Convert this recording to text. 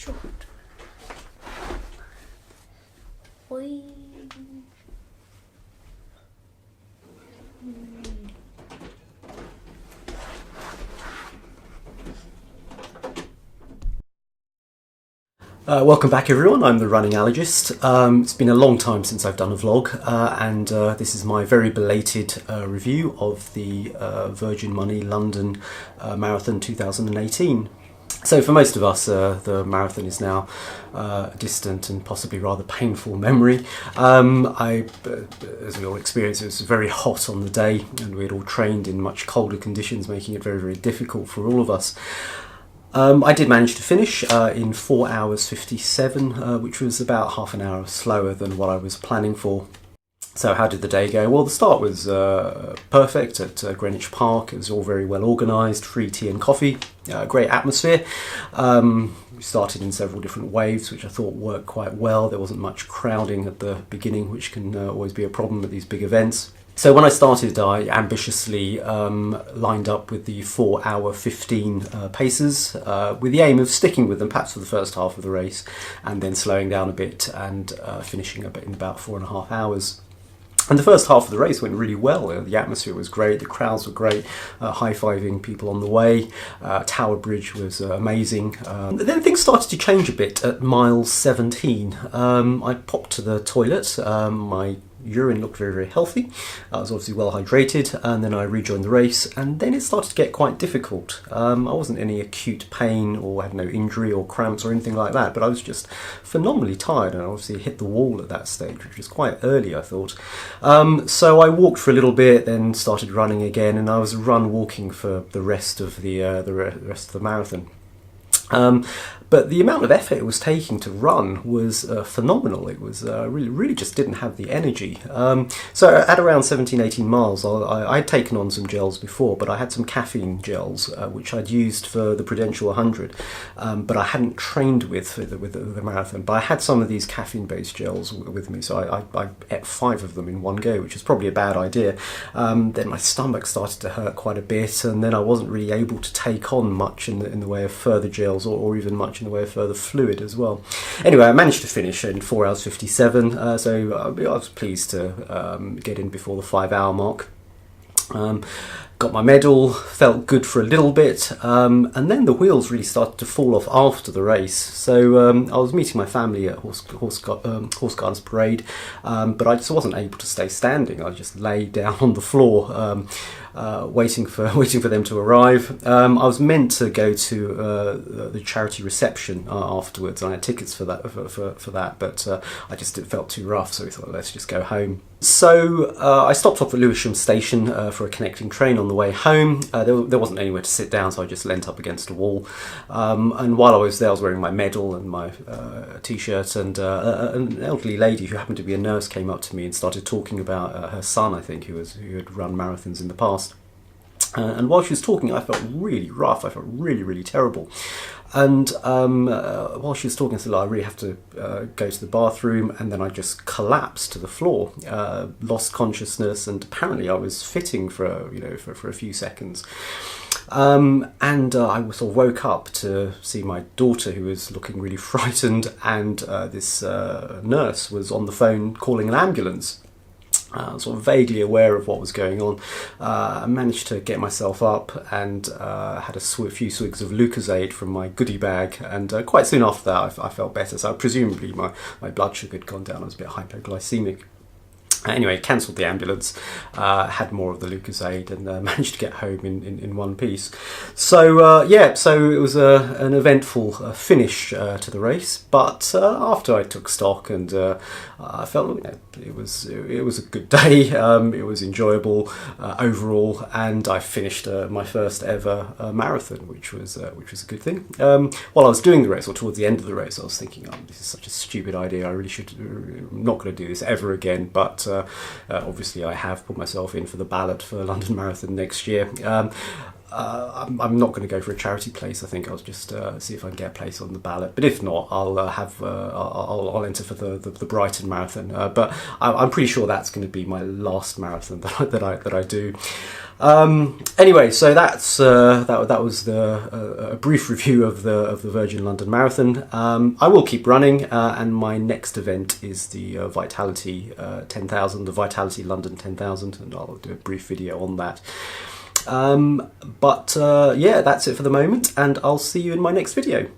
short. Oi. Welcome back everyone, I'm the Running Allergist. It's been a long time since I've done a vlog and this is my very belated review of the Virgin Money London Marathon 2018. So for most of us the marathon is now a distant and possibly rather painful memory. As we all experienced, it was very hot on the day and we had all trained in much colder conditions, making it very, very difficult for all of us. I did manage to finish in 4 hours 57, which was about half an hour slower than what I was planning for. So how did the day go? Well, the start was perfect at Greenwich Park. It was all very well organised, free tea and coffee, great atmosphere. We started in several different waves, which I thought worked quite well. There wasn't much crowding at the beginning, which can always be a problem at these big events. So when I started, I ambitiously lined up with the 4 hour 15 paces with the aim of sticking with them perhaps for the first half of the race and then slowing down a bit and finishing a bit in about 4.5 hours. And the first half of the race went really well. The atmosphere was great, the crowds were great, high-fiving people on the way. Tower Bridge was amazing. Then things started to change a bit at mile 17. I popped to the toilet. My urine looked very, very healthy. I was obviously well hydrated, and then I rejoined the race, and then it started to get quite difficult. I wasn't in any acute pain or had no injury or cramps or anything like that, but I was just phenomenally tired, and I obviously hit the wall at that stage, which was quite early, I thought. So I walked for a little bit, then started running again, and I was walking for the rest of the rest of the marathon. But the amount of effort it was taking to run was phenomenal. It was really just didn't have the energy. So at around 17, 18 miles, I'd taken on some gels before, but I had some caffeine gels, which I'd used for the Prudential 100, but I hadn't trained with the marathon. But I had some of these caffeine-based gels with me, so I ate 5 of them in one go, which was probably a bad idea. Then my stomach started to hurt quite a bit, and then I wasn't really able to take on much in the way of further gels or even much in the way of further fluid as well. Anyway, I managed to finish in 4 hours 57, so I was pleased to get in before the 5 hour mark. Got my medal, felt good for a little bit, and then the wheels really started to fall off after the race. So I was meeting my family at Horse Gardens Parade, but I just wasn't able to stay standing. I just lay down on the floor, waiting for them to arrive. I was meant to go to the charity reception afterwards. I had tickets for that, for that, but it felt too rough, so we thought, let's just go home. So I stopped off at Lewisham Station for a connecting train on the way home. There wasn't anywhere to sit down, so I just leant up against a wall. And while I was there, I was wearing my medal and my t-shirt, and an elderly lady who happened to be a nurse came up to me and started talking about her son, I think, who had run marathons in the past. And while she was talking, I felt really rough. I felt really terrible. And while she was talking, I said, I really have to go to the bathroom, and then I just collapsed to the floor, lost consciousness, and apparently I was fitting for a few seconds. And I sort of woke up to see my daughter, who was looking really frightened, and this nurse was on the phone calling an ambulance. Sort of vaguely aware of what was going on. I managed to get myself up and had a few swigs of Lucozade from my goodie bag, and quite soon after that I felt better, so presumably my blood sugar had gone down. I was a bit hypoglycemic. Anyway, cancelled the ambulance, had more of the Lucozade, and managed to get home in one piece. So so it was an eventful finish to the race. But after I took stock, and I felt it was a good day. It was enjoyable overall, and I finished my first ever marathon, which was a good thing. While I was doing the race, or towards the end of the race, I was thinking, this is such a stupid idea. I really I'm not going to do this ever again. But obviously I have put myself in for the ballot for London Marathon next year. I'm not going to go for a charity place. I think I'll just see if I can get a place on the ballot. But if not, I'll enter for the Brighton Marathon. But I'm pretty sure that's going to be my last marathon that I do. Anyway, so that was a brief review of the Virgin London Marathon. I will keep running, and my next event is the Vitality 10,000, the Vitality London 10,000, and I'll do a brief video on that. Yeah, that's it for the moment, and I'll see you in my next video.